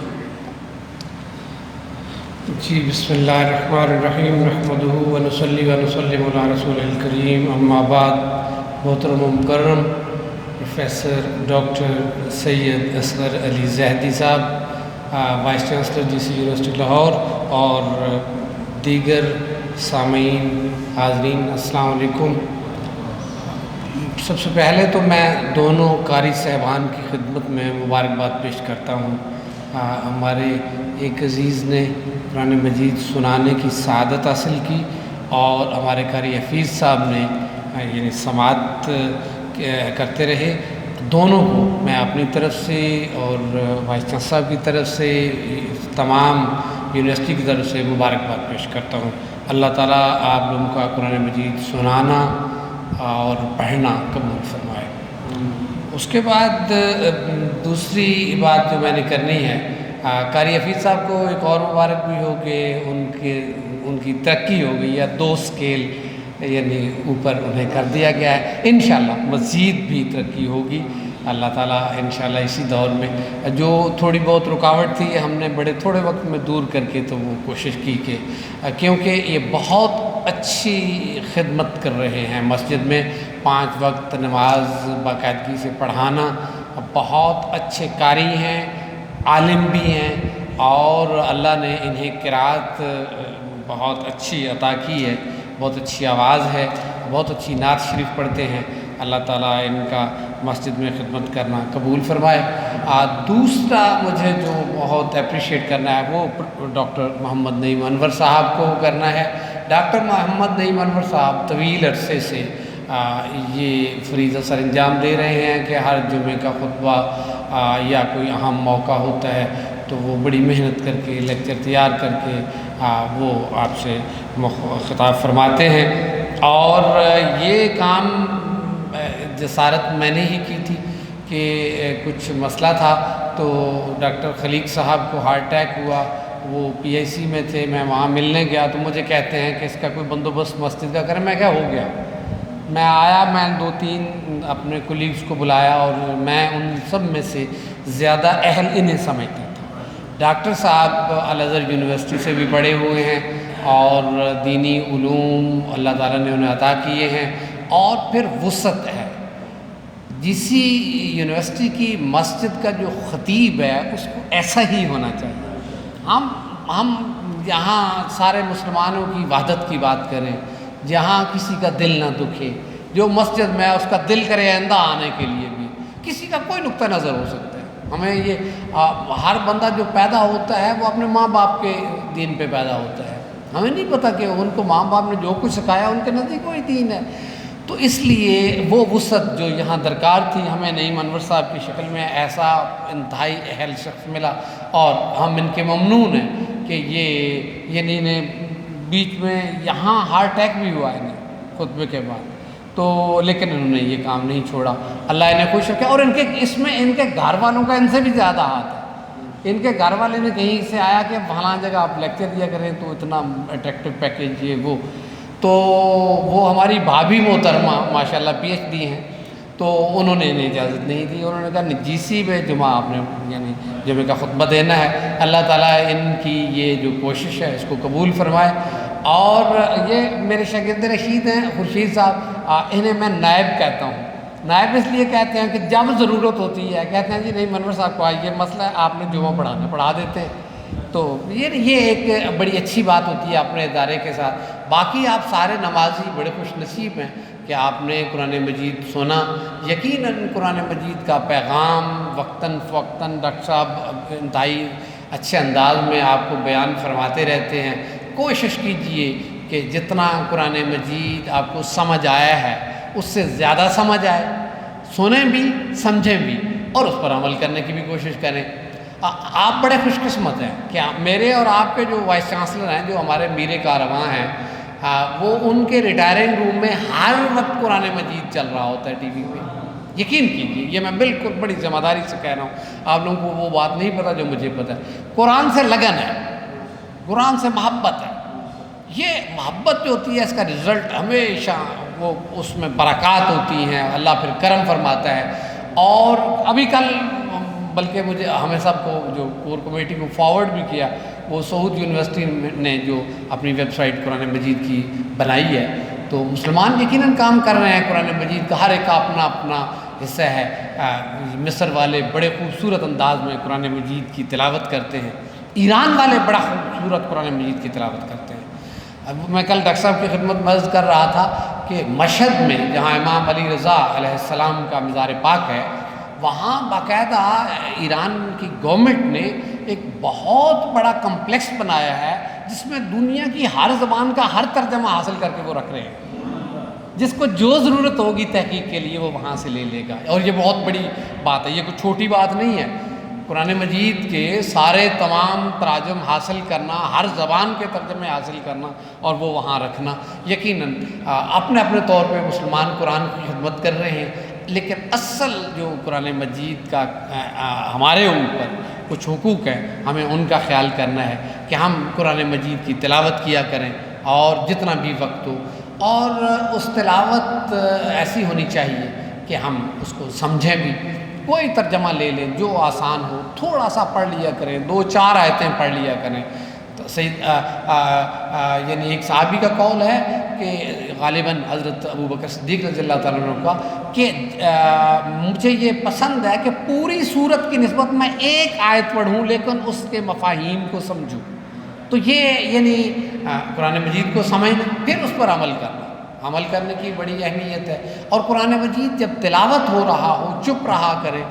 جی بسم اللہ الرحمن الرحیم، نحمدہ ونصلی ونسلم علی رسول الکریم، اما بعد۔ محترم و مکرم پروفیسر ڈاکٹر سید اصغر علی زاہدی صاحب، وائس چانسلر جی سی یونیورسٹی لاہور، اور دیگر سامعین، حاضرین، السلام علیکم۔ سب سے پہلے تو میں دونوں قاری صاحبان کی خدمت میں مبارکباد پیش کرتا ہوں۔ ہمارے ایک عزیز نے قرآن مجید سنانے کی سعادت حاصل کی، اور ہمارے قاری حفیظ صاحب نے یعنی سماعت کرتے رہے۔ دونوں کو میں اپنی طرف سے اور وائس چانسلر صاحب کی طرف سے، تمام یونیورسٹی کی طرف سے مبارکباد پیش کرتا ہوں۔ اللہ تعالیٰ آپ لوگوں کا قرآن مجید سنانا اور پڑھنا قبول فرمائے۔ اس کے بعد دوسری بات جو میں نے کرنی ہے، قاری حفیظ صاحب کو ایک اور مبارک بھی ہو کہ ان کی ترقی ہو گئی، یا 2 اسکیل یعنی اوپر انہیں کر دیا گیا ہے۔ انشاءاللہ مزید بھی ترقی ہوگی اللہ تعالیٰ انشاءاللہ اسی دور میں۔ جو تھوڑی بہت رکاوٹ تھی ہم نے بڑے تھوڑے وقت میں دور کر کے تو وہ کوشش کی کہ کیونکہ یہ بہت اچھی خدمت کر رہے ہیں مسجد میں، 5 وقت نماز باقاعدگی سے پڑھانا، بہت اچھے قاری ہیں، عالم بھی ہیں، اور اللہ نے انہیں قرات بہت اچھی عطا کی ہے، بہت اچھی آواز ہے، بہت اچھی نعت شریف پڑھتے ہیں۔ اللہ تعالیٰ ان کا مسجد میں خدمت کرنا قبول فرمائے۔ دوسرا مجھے جو بہت اپریشیٹ کرنا ہے وہ ڈاکٹر محمد نعیم انور صاحب کو کرنا ہے. ڈاکٹر محمد نعیم انور صاحب طویل عرصے سے یہ فریضہ سر انجام دے رہے ہیں کہ ہر جمعے کا خطبہ یا کوئی اہم موقع ہوتا ہے تو وہ بڑی محنت کر کے لیکچر تیار کر کے وہ آپ سے خطاب فرماتے ہیں. اور یہ کام جسارت میں نے ہی کی تھی کہ کچھ مسئلہ تھا تو ڈاکٹر خلیق صاحب کو ہارٹ اٹیک ہوا، وہ پی آئی سی میں تھے، میں وہاں ملنے گیا تو مجھے کہتے ہیں کہ اس کا کوئی بندوبست مسجد کا کریں. میں کیا ہو گیا، میں آیا، میں 2-3 اپنے کولیگز کو بلایا اور میں ان سب میں سے زیادہ اہل انہیں سمجھتا تھا. ڈاکٹر صاحب الازہر یونیورسٹی سے بھی پڑھے ہوئے ہیں اور دینی علوم اللہ تعالیٰ نے انہیں عطا کیے ہیں، اور پھر وسعت ہے. جسی یونیورسٹی کی مسجد کا جو خطیب ہے اس کو ایسا ہی ہونا چاہیے. ہم یہاں سارے مسلمانوں کی وحدت کی بات کریں، جہاں کسی کا دل نہ دکھے، جو مسجد میں اس کا دل کرے آئندہ آنے کے لیے بھی. کسی کا کوئی نقطہ نظر ہو سکتا ہے. ہمیں یہ ہر بندہ جو پیدا ہوتا ہے وہ اپنے ماں باپ کے دین پہ پیدا ہوتا ہے. ہمیں نہیں پتہ کہ ان کو ماں باپ نے جو کچھ سکھایا ان کے نزدیک کوئی دین ہے. تو اس لیے وہ وسعت جو یہاں درکار تھی ہمیں نعیم انور صاحب کی شکل میں ایسا انتہائی اہل شخص ملا، اور ہم ان کے ممنون ہیں کہ یہ انہیں بیچ میں یہاں ہارٹ اٹیک بھی ہوا ہے خطبے کے بعد تو، لیکن انہوں نے یہ کام نہیں چھوڑا. اللہ انہیں خوش رکھے. اور اس میں ان کے گھر والوں کا ان سے بھی زیادہ ہاتھ ہے. ان کے گھر والے نے کہیں سے آیا کہ فلاں جگہ آپ لیکچر دیا کریں تو اتنا اٹریکٹیو پیکیج یہ وہ، تو وہ ہماری بھابھی محترمہ ماشاءاللہ پی ایچ ڈی ہیں، تو انہوں نے انہیں اجازت نہیں دی. انہوں نے کہا جی سی میں جمعہ آپ نے یعنی جمعے کا خطبہ دینا ہے. اللہ تعالیٰ ان کی یہ جو کوشش ہے اس کو قبول فرمائے. اور یہ میرے شاگرد رشید ہیں خورشید صاحب، انہیں میں نائب کہتا ہوں. نائب اس لیے کہتے ہیں کہ جب ضرورت ہوتی ہے کہتے ہیں جی نہیں منور صاحب کو آئیے، مسئلہ ہے آپ نے جمعہ پڑھا دیتے ہیں. تو یہ ایک بڑی اچھی بات ہوتی ہے اپنے ادارے کے ساتھ. باقی آپ سارے نمازی بڑے خوش نصیب ہیں کہ آپ نے قرآن مجید سنا. یقیناً قرآن مجید کا پیغام وقتاً فوقتاً ڈاکٹر صاحب انتہائی اچھے انداز میں آپ کو بیان فرماتے رہتے ہیں. کوشش کیجئے کہ جتنا قرآن مجید آپ کو سمجھ آیا ہے اس سے زیادہ سمجھ آئے، سنیں بھی سمجھیں بھی اور اس پر عمل کرنے کی بھی کوشش کریں. آپ بڑے خوش قسمت ہیں کہ میرے اور آپ کے جو وائس چانسلر ہیں جو ہمارے میر کارواں ہیں، وہ ان کے ریٹائرنگ روم میں ہر وقت قرآن مجید چل رہا ہوتا ہے ٹی وی پہ. یقین کیجیے، یہ میں بالکل بڑی ذمہ داری سے کہہ رہا ہوں. آپ لوگوں کو وہ بات نہیں پتہ جو مجھے پتہ ہے. قرآن سے لگن ہے، قرآن سے محبت ہے. یہ محبت جو ہوتی ہے اس کا رزلٹ ہمیشہ وہ اس میں برکات ہوتی ہیں، اللہ پھر کرم فرماتا ہے. اور ابھی کل بلکہ مجھے ہمیں سب کو جو کور کمیٹی کو فارورڈ بھی کیا، وہ سعود یونیورسٹی نے جو اپنی ویب سائٹ قرآن مجید کی بنائی ہے، تو مسلمان یقیناً کام کر رہے ہیں قرآن مجید کا. ہر ایک کا اپنا اپنا حصہ ہے. مصر والے بڑے خوبصورت انداز میں قرآن مجید کی تلاوت کرتے ہیں. ایران والے بڑا خوبصورت قرآن مجید کی تلاوت کرتے ہیں. اب میں کل ڈاکٹر صاحب کی خدمت میں عرض کر رہا تھا کہ مشہد میں جہاں امام علی رضا علیہ السلام کا مزار پاک ہے، وہاں باقاعدہ ایران کی گورنمنٹ نے ایک بہت بڑا کمپلیکس بنایا ہے جس میں دنیا کی ہر زبان کا ہر ترجمہ حاصل کر کے وہ رکھ رہے ہیں. جس کو جو ضرورت ہوگی تحقیق کے لیے وہ وہاں سے لے لے گا. اور یہ بہت بڑی بات ہے، یہ کوئی چھوٹی بات نہیں ہے. قرآن مجید کے سارے تمام تراجم حاصل کرنا، ہر زبان کے ترجمے حاصل کرنا اور وہ وہاں رکھنا، یقیناً اپنے اپنے طور پہ مسلمان قرآن کی خدمت کر رہے ہیں. لیکن اصل جو قرآن مجید کا ہمارے اوپر کچھ حقوق ہیں، ہمیں ان کا خیال کرنا ہے کہ ہم قرآن مجید کی تلاوت کیا کریں اور جتنا بھی وقت ہو. اور اس تلاوت ایسی ہونی چاہیے کہ ہم اس کو سمجھیں بھی. کوئی ترجمہ لے لیں جو آسان ہو، تھوڑا سا پڑھ لیا کریں، 2-4 آیتیں پڑھ لیا کریں. تو یعنی ایک صحابی کا قول ہے کہ غالباً حضرت ابو بکر صدیق رضی اللہ تعالیٰ عنہ کا، کہ مجھے یہ پسند ہے کہ پوری سورت کی نسبت میں ایک آیت پڑھوں لیکن اس کے مفاہیم کو سمجھوں. تو یہ یعنی قرآن مجید کو سمجھنا پھر اس پر عمل کرنا، عمل کرنے کی بڑی اہمیت ہے. اور قرآن مجید جب تلاوت ہو رہا ہو چپ رہا کرے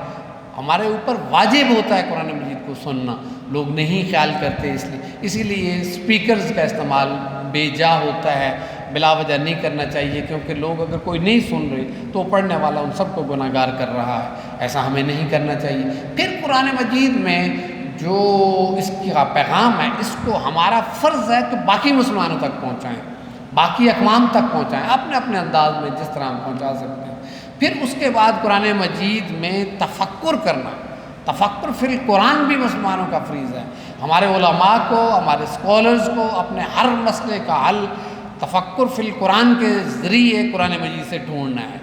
ہمارے اوپر واجب ہوتا ہے قرآن مجید کو سننا، لوگ نہیں خیال کرتے، اسی لیے اسپیکرز کا استعمال بے جا ہوتا ہے، بلا وجہ نہیں کرنا چاہیے، کیونکہ لوگ اگر کوئی نہیں سن رہے تو پڑھنے والا ان سب کو گناہ گار کر رہا ہے، ایسا ہمیں نہیں کرنا چاہیے۔ پھر قرآن مجید میں جو اس کا پیغام ہے، اس کو ہمارا فرض ہے کہ باقی مسلمانوں تک پہنچائیں، باقی اقوام تک پہنچائیں، اپنے اپنے انداز میں جس طرح ہم پہنچا سکتے ہیں۔ پھر اس کے بعد قرآن مجید میں تفکر کرنا، تفکر فی القرآن بھی مسلمانوں کا فریض ہے۔ ہمارے علماء کو، ہمارے اسکالرز کو اپنے ہر مسئلے کا حل تفکر فی القرآن کے ذریعے قرآن مجید سے ڈھونڈنا ہے،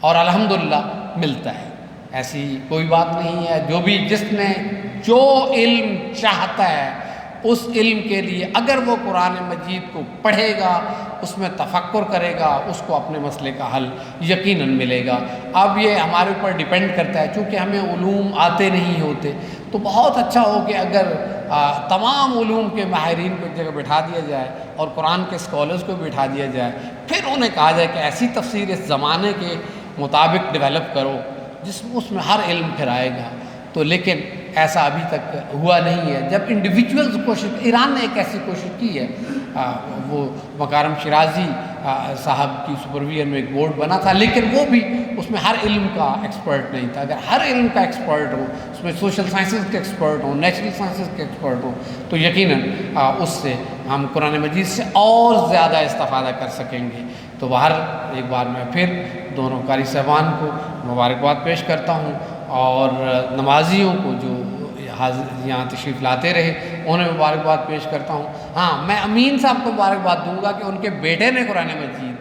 اور الحمدللہ ملتا ہے، ایسی کوئی بات نہیں ہے۔ جس نے جو علم چاہتا ہے اس علم کے لیے اگر وہ قرآن مجید کو پڑھے گا، اس میں تفکر کرے گا، اس کو اپنے مسئلے کا حل یقیناً ملے گا۔ اب یہ ہمارے اوپر ڈیپینڈ کرتا ہے، چونکہ ہمیں علوم آتے نہیں ہوتے، تو بہت اچھا ہو کہ اگر تمام علوم کے ماہرین کو ایک جگہ بٹھا دیا جائے اور قرآن کے اسکالرز کو بٹھا دیا جائے، پھر انہیں کہا جائے کہ ایسی تفسیر اس زمانے کے مطابق ڈیولپ کرو جس اس میں ہر علم پھر آئے گا۔ تو لیکن ایسا ابھی تک ہوا نہیں ہے۔ جب انڈیویجولز کوشش، ایران نے ایک ایسی کوشش کی ہے، وہ مکارم شیرازی صاحب کی سپرویژن میں ایک بورڈ بنا تھا، لیکن وہ بھی اس میں ہر علم کا ایکسپرٹ نہیں تھا۔ اگر ہر علم کا ایکسپرٹ ہو، اس میں سوشل سائنسز کے ایکسپرٹ ہوں، نیچرل سائنسز کے ایکسپرٹ ہوں، تو یقیناً اس سے ہم قرآن مجید سے اور زیادہ استفادہ کر سکیں گے۔ تو باہر ایک بار میں پھر دونوں قاری صاحبان کو مبارکباد پیش کرتا ہوں، اور نمازیوں کو جو یہاں تشریف لاتے رہے انہیں مبارکباد پیش کرتا ہوں۔ ہاں، میں امین صاحب کو مبارکباد دوں گا کہ ان کے بیٹے نے قرآن مجید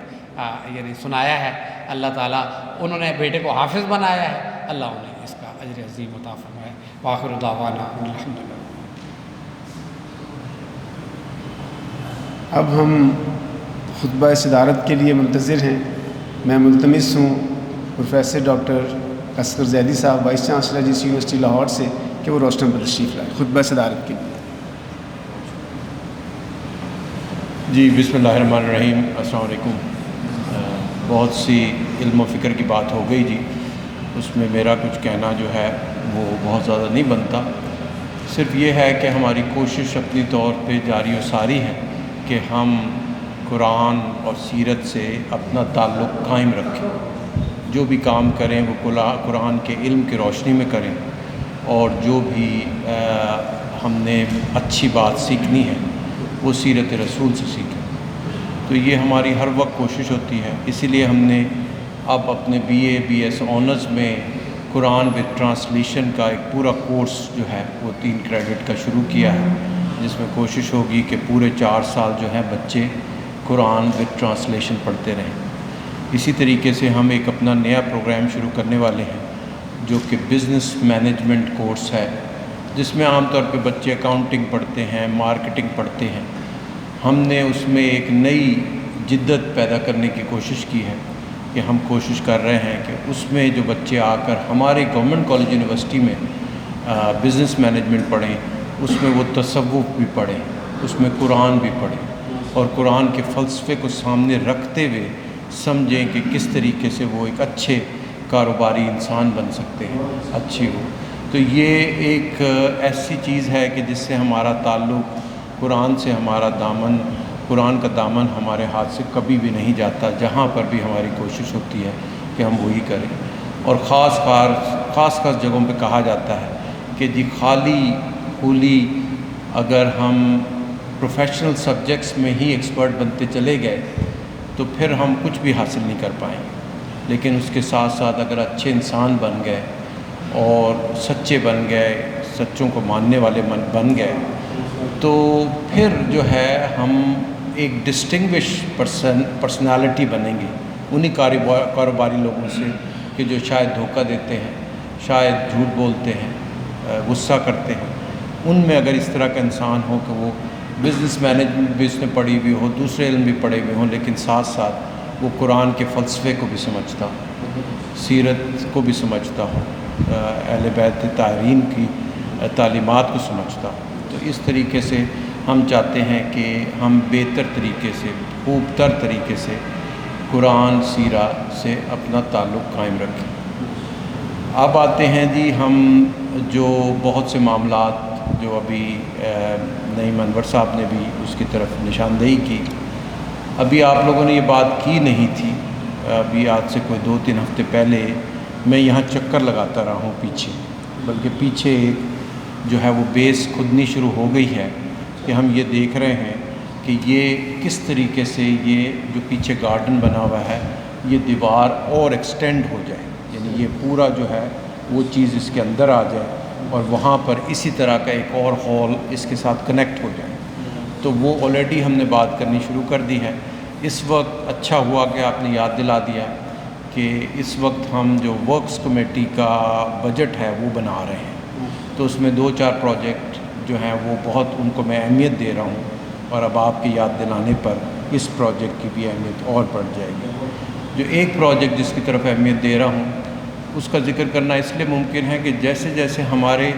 یعنی سنایا ہے، اللہ تعالیٰ انہوں نے بیٹے کو حافظ بنایا ہے، اللہ انہیں اس کا اجر عظیم عطا فرمائے۔ وآخر دعوانا الحمدللہ۔ اب ہم خطبہ صدارت کے لیے منتظر ہیں۔ میں ملتمس ہوں پروفیسر ڈاکٹر اصغر زیدی صاحب، وائس چانسلر جس یونیورسٹی لاہور سے، کہ وہ روشن پر تشریف لائے خطبہ صدارت کے لیے۔ جی، بسم اللہ الرحمن الرحیم، السلام علیکم۔ بہت سی علم و فکر کی بات ہو گئی جی، اس میں میرا کچھ کہنا جو ہے وہ بہت زیادہ نہیں بنتا، صرف یہ ہے کہ ہماری کوشش اپنی طور پہ جاری و ساری ہے کہ ہم قرآن اور سیرت سے اپنا تعلق قائم رکھیں، جو بھی کام کریں وہ قرآن کے علم کی روشنی میں کریں، اور جو بھی ہم نے اچھی بات سیکھنی ہے وہ سیرت رسول سے سیکھیں۔ تو یہ ہماری ہر وقت کوشش ہوتی ہے، اسی لیے ہم نے اب اپنے بی ایس آنرز میں قرآن وتھ ٹرانسلیشن کا ایک پورا کورس جو ہے وہ 3 کریڈٹ کا شروع کیا ہے، جس میں کوشش ہوگی کہ پورے 4 سال جو ہے بچے قرآن وتھ ٹرانسلیشن پڑھتے رہیں۔ اسی طریقے سے ہم ایک اپنا نیا پروگرام شروع کرنے والے ہیں جو کہ بزنس مینجمنٹ کورس ہے، جس میں عام طور پہ بچے اکاؤنٹنگ پڑھتے ہیں، مارکیٹنگ پڑھتے ہیں۔ ہم نے اس میں ایک نئی جدت پیدا کرنے کی کوشش کی ہے کہ ہم کوشش کر رہے ہیں کہ اس میں جو بچے آ کر ہمارے گورنمنٹ کالج یونیورسٹی میں بزنس مینجمنٹ پڑھیں، اس میں وہ تصوف بھی پڑھیں، اس میں قرآن بھی پڑھیں، اور قرآن کے فلسفے کو سامنے رکھتے ہوئے سمجھیں کہ کس طریقے سے وہ ایک اچھے کاروباری انسان بن سکتے ہیں، اچھی ہو۔ تو یہ ایک ایسی چیز ہے کہ جس سے ہمارا تعلق قرآن سے، ہمارا دامن، قرآن کا دامن ہمارے ہاتھ سے کبھی بھی نہیں جاتا، جہاں پر بھی ہماری کوشش ہوتی ہے کہ ہم وہی کریں۔ اور خاص جگہوں پہ کہا جاتا ہے کہ جی خالی خولی اگر ہم پروفیشنل سبجیکٹس میں ہی ایکسپرٹ بنتے چلے گئے تو پھر ہم کچھ بھی حاصل نہیں کر پائیں، لیکن اس کے ساتھ ساتھ اگر اچھے انسان بن گئے اور سچے بن گئے، سچوں کو ماننے والے بن گئے، تو پھر جو ہے ہم ایک ڈسٹنگوش پرسنالٹی بنیں گے انہی کاروباری لوگوں سے کہ جو شاید دھوکہ دیتے ہیں، شاید جھوٹ بولتے ہیں، غصہ کرتے ہیں۔ ان میں اگر اس طرح کا انسان ہو کہ وہ بزنس مینجمنٹ بھی اس نے پڑھی ہوئی ہو، دوسرے علم بھی پڑھے ہوئے ہوں، لیکن ساتھ ساتھ وہ قرآن کے فلسفے کو بھی سمجھتا ہو، سیرت کو بھی سمجھتا ہو، اہل بیت طاہرین کی تعلیمات کو سمجھتا ہو، تو اس طریقے سے ہم چاہتے ہیں کہ ہم بہتر طریقے سے، خوب تر طریقے سے قرآن سیرہ سے اپنا تعلق قائم رکھیں۔ اب آتے ہیں جی ہم جو بہت سے معاملات جو ابھی نعیم انور صاحب نے بھی اس کی طرف نشاندہی کی. ابھی آپ لوگوں نے یہ بات کی نہیں تھی، ابھی آج سے کوئی 2-3 ہفتے پہلے میں یہاں چکر لگاتا رہا ہوں پیچھے، بلکہ پیچھے ایک جو ہے وہ بیس کھدنی شروع ہو گئی ہے کہ ہم یہ دیکھ رہے ہیں کہ یہ کس طریقے سے یہ جو پیچھے گارڈن بنا ہوا ہے یہ دیوار اور ایکسٹینڈ ہو جائے، یعنی یہ پورا جو ہے وہ چیز اس کے اندر آ جائے اور وہاں پر اسی طرح کا ایک اور ہال اس کے ساتھ کنیکٹ ہو جائے. تو وہ آلریڈی ہم نے بات کرنی شروع کر دی ہے. اس وقت اچھا ہوا کہ آپ نے یاد دلا دیا کہ اس وقت ہم جو ورکس کمیٹی کا بجٹ ہے وہ بنا رہے ہیں، تو اس میں 2-4 پروجیکٹ جو ہیں وہ بہت ان کو میں اہمیت دے رہا ہوں، اور اب آپ کی یاد دلانے پر اس پروجیکٹ کی بھی اہمیت اور بڑھ جائے گی. جو ایک پروجیکٹ جس کی طرف اہمیت دے رہا ہوں اس کا ذکر کرنا اس لیے ممکن ہے کہ جیسے جیسے ہمارے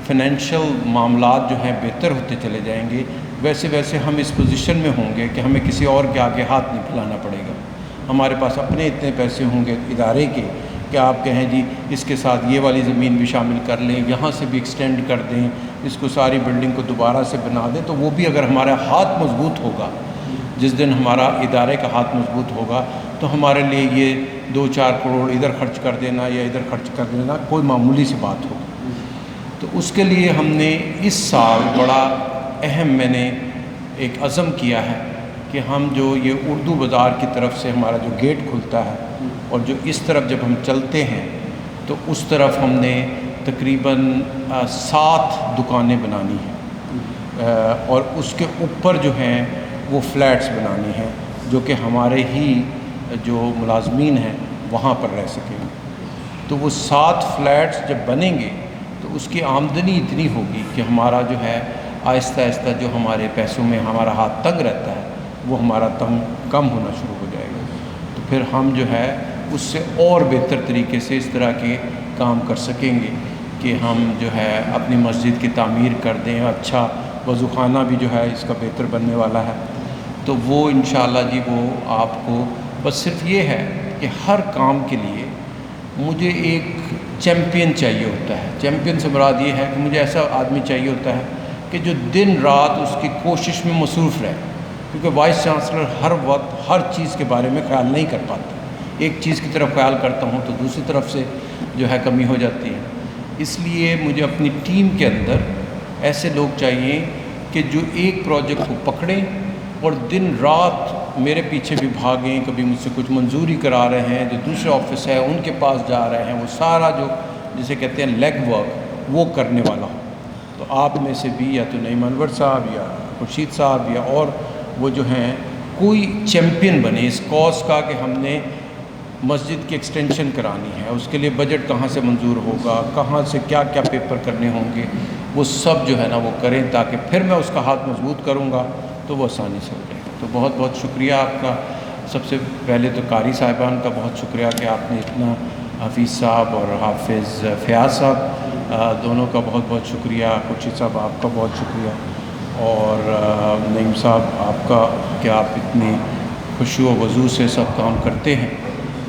فنینشیل معاملات جو ہیں بہتر ہوتے چلے جائیں گے، ویسے ویسے ہم اس پوزیشن میں ہوں گے کہ ہمیں کسی اور کے آگے ہاتھ نہیں پھیلانا پڑے گا. ہمارے پاس اپنے اتنے پیسے ہوں گے ادارے کے کہ آپ کہیں جی اس کے ساتھ یہ والی زمین بھی شامل کر لیں، یہاں سے بھی ایکسٹینڈ کر دیں، اس کو ساری بلڈنگ کو دوبارہ سے بنا دیں. تو وہ بھی اگر ہمارا ہاتھ مضبوط ہوگا، جس دن ہمارا ادارے کا ہاتھ مضبوط ہوگا تو ہمارے لیے یہ 2-4 کروڑ ادھر خرچ کر دینا یا ادھر خرچ کر دینا کوئی معمولی سی بات ہوگی. تو اس کے لیے ہم نے اس سال بڑا اہم میں نے ایک عزم کیا ہے کہ ہم جو یہ اردو بازار کی طرف سے ہمارا جو گیٹ کھلتا ہے اور جو اس طرف جب ہم چلتے ہیں تو اس طرف ہم نے تقریباً 7 دکانیں بنانی ہیں، اور اس کے اوپر جو ہیں وہ فلیٹس بنانی ہیں جو کہ ہمارے ہی جو ملازمین ہیں وہاں پر رہ سکیں گے. تو وہ 7 فلیٹس جب بنیں گے تو اس کی آمدنی اتنی ہوگی کہ ہمارا جو ہے آہستہ آہستہ جو ہمارے پیسوں میں ہمارا ہاتھ تنگ رہتا ہے وہ ہمارا تنگ کم ہونا شروع ہو جائے گا. تو پھر ہم جو ہے اس سے اور بہتر طریقے سے اس طرح کے کام کر سکیں گے کہ ہم جو ہے اپنی مسجد کی تعمیر کر دیں، اچھا وضو خانہ بھی جو ہے اس کا بہتر بننے والا ہے. تو وہ انشاءاللہ جی وہ آپ کو بس صرف یہ ہے کہ ہر کام کے لیے مجھے ایک چیمپئن چاہیے ہوتا ہے. چیمپئن سے مراد یہ ہے کہ مجھے ایسا آدمی چاہیے ہوتا ہے کہ جو دن رات اس کی کوشش میں مصروف رہے، کیونکہ وائس چانسلر ہر وقت ہر چیز کے بارے میں خیال نہیں کر پاتا. ایک چیز کی طرف خیال کرتا ہوں تو دوسری طرف سے جو ہے کمی ہو جاتی ہے. اس لیے مجھے اپنی ٹیم کے اندر ایسے لوگ چاہیے کہ جو ایک پروجیکٹ کو پکڑیں اور دن رات میرے پیچھے بھی بھاگیں. کبھی مجھ سے کچھ منظوری کرا رہے ہیں، جو دوسرے آفس ہے ان کے پاس جا رہے ہیں، وہ سارا جو جسے کہتے ہیں لیگ ورک وہ کرنے والا ہو. تو آپ میں سے بھی یا تو نعیم انور صاحب یا خورشید صاحب یا اور وہ جو ہیں کوئی چیمپئن بنے اس کاز کا کہ ہم نے مسجد کی ایکسٹینشن کرانی ہے، اس کے لیے بجٹ کہاں سے منظور ہوگا، کہاں سے کیا کیا پیپر کرنے ہوں گے، وہ سب جو ہے نا وہ کریں تاکہ پھر میں اس کا ہاتھ مضبوط کروں گا تو وہ آسانی سے ہو جائے. تو بہت بہت شکریہ آپ کا. سب سے پہلے تو قاری صاحبان کا بہت شکریہ کہ آپ نے اتنا، حفیظ صاحب اور حافظ فیاض صاحب دونوں کا بہت بہت شکریہ. خورشید صاحب آپ کا بہت شکریہ، اور نعیم صاحب آپ کا کہ آپ اتنی خشوع و وضو سے سب کام کرتے ہیں.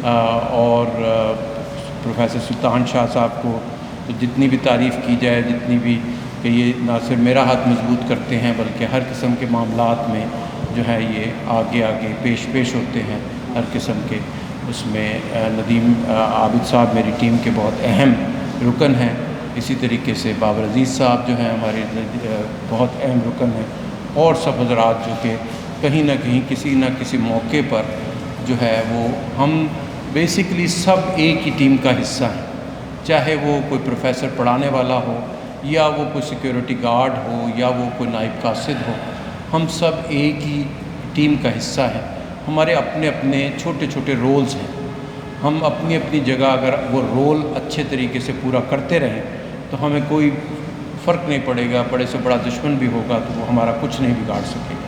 اور پروفیسر سلطان شاہ صاحب کو تو جتنی بھی تعریف کی جائے، جتنی بھی کہ یہ نہ صرف میرا ہاتھ مضبوط کرتے ہیں بلکہ ہر قسم کے معاملات میں جو ہے یہ آگے آگے پیش ہوتے ہیں ہر قسم کے. اس میں ندیم عابد صاحب میری ٹیم کے بہت اہم رکن ہیں. اسی طریقے سے بابر عزیز صاحب جو ہیں ہمارے بہت اہم رکن ہیں، اور سب حضرات جو کہ کہیں نہ کہیں کسی نہ کسی موقع پر جو ہے وہ ہم بیسیکلی سب ایک ہی ٹیم کا حصہ ہیں. چاہے وہ کوئی پروفیسر پڑھانے والا ہو یا وہ کوئی سیکیورٹی گارڈ ہو یا وہ کوئی نائب قاصد ہو، ہم سب ایک ہی ٹیم کا حصہ ہیں. ہمارے اپنے اپنے چھوٹے چھوٹے رولز ہیں. ہم اپنی اپنی جگہ اگر وہ رول اچھے طریقے سے پورا کرتے رہیں تو ہمیں کوئی فرق نہیں پڑے گا. بڑے سے بڑا دشمن بھی ہوگا تو وہ ہمارا کچھ نہیں بگاڑ سکے گا.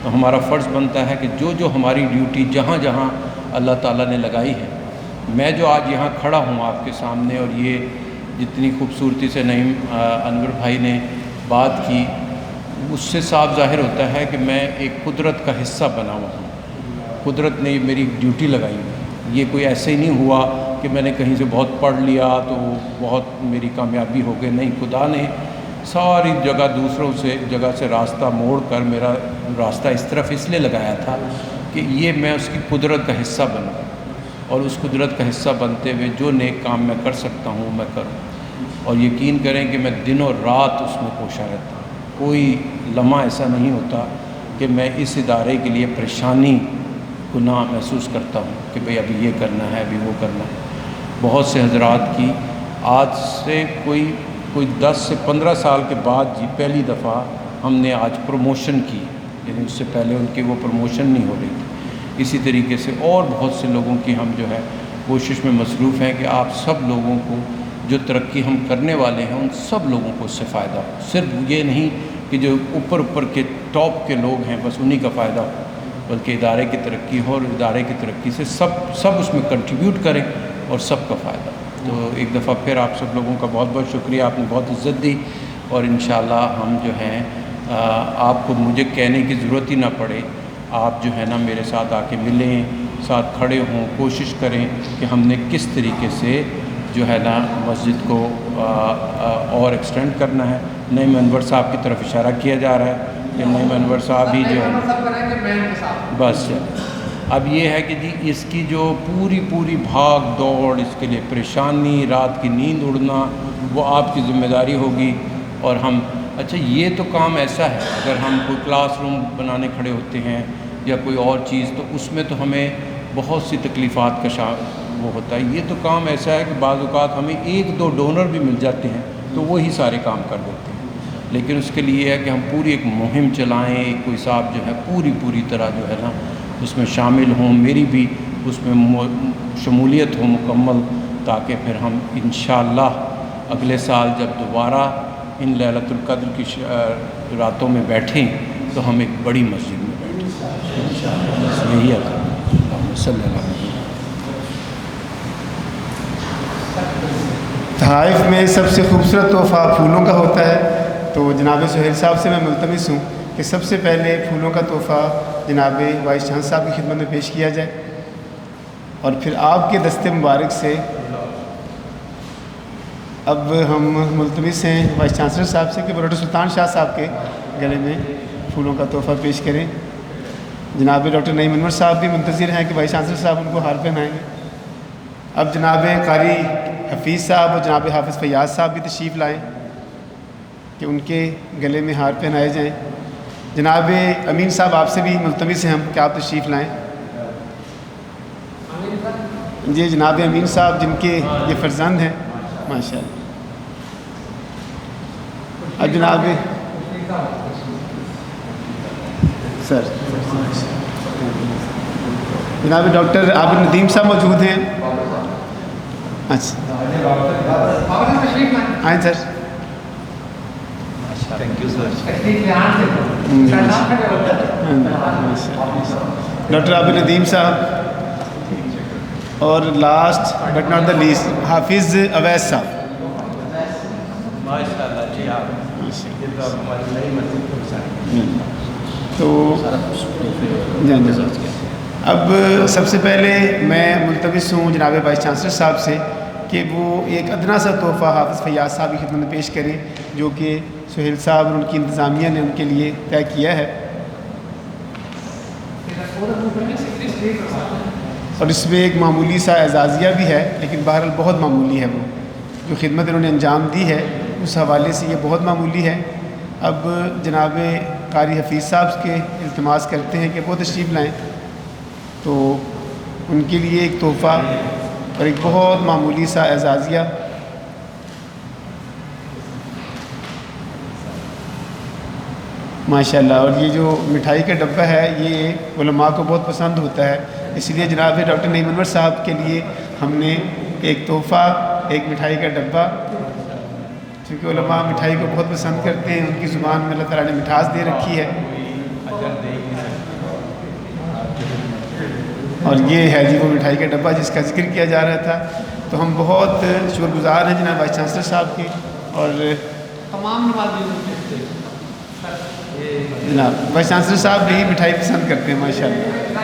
تو ہمارا فرض بنتا ہے کہ جو ہماری ڈیوٹی جہاں جہاں اللہ تعالیٰ نے لگائی ہے، میں جو آج یہاں کھڑا ہوں آپ کے سامنے اور یہ جتنی خوبصورتی سے نعیم انور بھائی نے بات کی، اس سے صاف ظاہر ہوتا ہے کہ میں ایک قدرت کا حصہ بنا ہوا ہوں. قدرت نے میری ڈیوٹی لگائی ہوئی. یہ کوئی ایسے ہی نہیں ہوا کہ میں نے کہیں سے بہت پڑھ لیا تو بہت میری کامیابی ہو گئی، نہیں، خدا نے ساری جگہ دوسروں سے جگہ سے راستہ موڑ کر میرا راستہ اس طرف اس لیے لگایا تھا کہ یہ میں اس کی قدرت کا حصہ بنوں، اور اس قدرت کا حصہ بنتے ہوئے جو نیک کام میں کر سکتا ہوں میں کروں، اور یقین کریں کہ میں دن اور رات اس میں کوشاں رہتا ہوں۔ کوئی لمحہ ایسا نہیں ہوتا کہ میں اس ادارے کے لیے پریشانی گناہ محسوس کرتا ہوں کہ بھئی ابھی یہ کرنا ہے، ابھی وہ کرنا ہے۔ بہت سے حضرات کی آج سے کوئی 10 سے 15 سال کے بعد جی پہلی دفعہ ہم نے آج پروموشن کی، یعنی اس سے پہلے ان کی وہ پروموشن نہیں ہو رہی تھی۔ اسی طریقے سے اور بہت سے لوگوں کی ہم جو ہے کوشش میں مصروف ہیں کہ آپ سب لوگوں کو جو ترقی ہم کرنے والے ہیں ان سب لوگوں کو اس سے فائدہ ہو، صرف یہ نہیں کہ جو اوپر کے ٹاپ کے لوگ ہیں بس انہی کا فائدہ ہو، بلکہ ادارے کی ترقی ہو، اور ادارے کی ترقی سے سب اس میں کنٹریبیوٹ کریں اور سب کا فائدہ ہو۔ تو ایک دفعہ پھر آپ سب لوگوں کا بہت بہت شکریہ، آپ نے بہت عزت دی، اور انشاءاللہ ہم جو ہیں آپ کو مجھے کہنے کی ضرورت ہی نہ پڑے، آپ جو ہے نا میرے ساتھ آ کے ملیں، ساتھ کھڑے ہوں، کوشش کریں کہ ہم نے کس طریقے سے جو ہے نا مسجد کو اور ایکسٹینڈ کرنا ہے۔ نعیم انور صاحب کی طرف اشارہ کیا جا رہا ہے کہ نعیم انور صاحب ہی جو ہے بس اب یہ ہے کہ جی اس کی جو پوری بھاگ دوڑ، اس کے لیے پریشانی، رات کی نیند اڑنا، وہ آپ کی ذمہ داری ہوگی، اور ہم اچھا یہ تو کام ایسا ہے اگر ہم کوئی کلاس روم بنانے کھڑے ہوتے ہیں یا کوئی اور چیز تو اس میں تو ہمیں بہت سی تکلیفات کا وہ ہوتا ہے۔ یہ تو کام ایسا ہے کہ بعض اوقات ہمیں 1-2 ڈونر بھی مل جاتے ہیں تو وہی سارے کام کر دیتے ہیں، لیکن اس کے لیے ہے کہ ہم پوری ایک مہم چلائیں، کوئی صاحب جو ہے پوری طرح جو ہے نا اس میں شامل ہوں، میری بھی اس میں شمولیت ہو مکمل، تاکہ پھر ہم انشاءاللہ اگلے سال جب دوبارہ ان لیلۃ القدر کی راتوں میں بیٹھیں تو ہم ایک بڑی مسجد میں بیٹھیں انشاءاللہ۔ بس یہی ہے، صلی اللہ علیہ وسلم۔ تحائف میں سب سے خوبصورت تحفہ پھولوں کا ہوتا ہے، تو جناب سہیل صاحب سے میں ملتمس ہوں کہ سب سے پہلے پھولوں کا تحفہ جناب وائس چانسلر صاحب کی خدمت میں پیش کیا جائے، اور پھر آپ کے دست مبارک سے اب ہم ملتمس ہیں وائس چانسلر صاحب سے کہ وہ ڈاکٹر سلطان شاہ صاحب کے گلے میں پھولوں کا تحفہ پیش کریں۔ جناب ڈاکٹر نعیم انور صاحب بھی منتظر ہیں کہ وائس چانسلر صاحب ان کو ہار پہنائیں گے۔ اب جناب قاری حفیظ صاحب اور جناب حافظ فیاض صاحب بھی تشریف لائیں کہ ان کے گلے میں ہار پہنائے جائیں۔ جناب امین صاحب آپ سے بھی ملتمس ہیں ہم کہ آپ تشریف لائیں۔ جی جناب امین صاحب جن کے یہ فرزند ہیں ماشاء اللہ۔ اب جناب سر جناب ڈاکٹر عابد ندیم صاحب موجود ہیں۔ اچھا آئیں سر۔ ڈاکٹر عابد ندیم صاحب، اور last but not the least حافظ اویس صاحب۔ تو اب سب سے پہلے میں ملتمس ہوں جناب وائس چانسلر صاحب سے کہ وہ ایک ادنا سا تحفہ حافظ فیاض صاحب کی خدمت میں پیش کریں جو کہ سہیل صاحب اور ان کی انتظامیہ نے ان کے لیے طے کیا ہے، اور اس میں ایک معمولی سا اعزازیہ بھی ہے، لیکن بہرحال بہت معمولی ہے، وہ جو خدمت انہوں نے انجام دی ہے اس حوالے سے یہ بہت معمولی ہے۔ اب جناب قاری حفیظ صاحب کے التماس کرتے ہیں کہ وہ تشریف لائیں، تو ان کے لیے ایک تحفہ اور ایک بہت معمولی سا اعزازیہ۔ ماشاءاللہ، اور یہ جو مٹھائی کا ڈبہ ہے یہ علماء کو بہت پسند ہوتا ہے، اس لیے جناب ڈاکٹر نعیم انور صاحب کے لیے ہم نے ایک تحفہ، ایک مٹھائی کا ڈبہ، چونکہ علماء مٹھائی کو بہت پسند کرتے ہیں، ان کی زبان میں اللہ تعالیٰ نے مٹھاس دے رکھی ہے، اور یہ ہے جی وہ مٹھائی کا ڈبہ جس کا ذکر کیا جا رہا تھا۔ تو ہم بہت شکر گزار ہیں جناب وائس چانسلر صاحب کے، اور تمام جناب وائس چانسلر صاحب بھی مٹھائی پسند کرتے ہیں ماشاءاللہ۔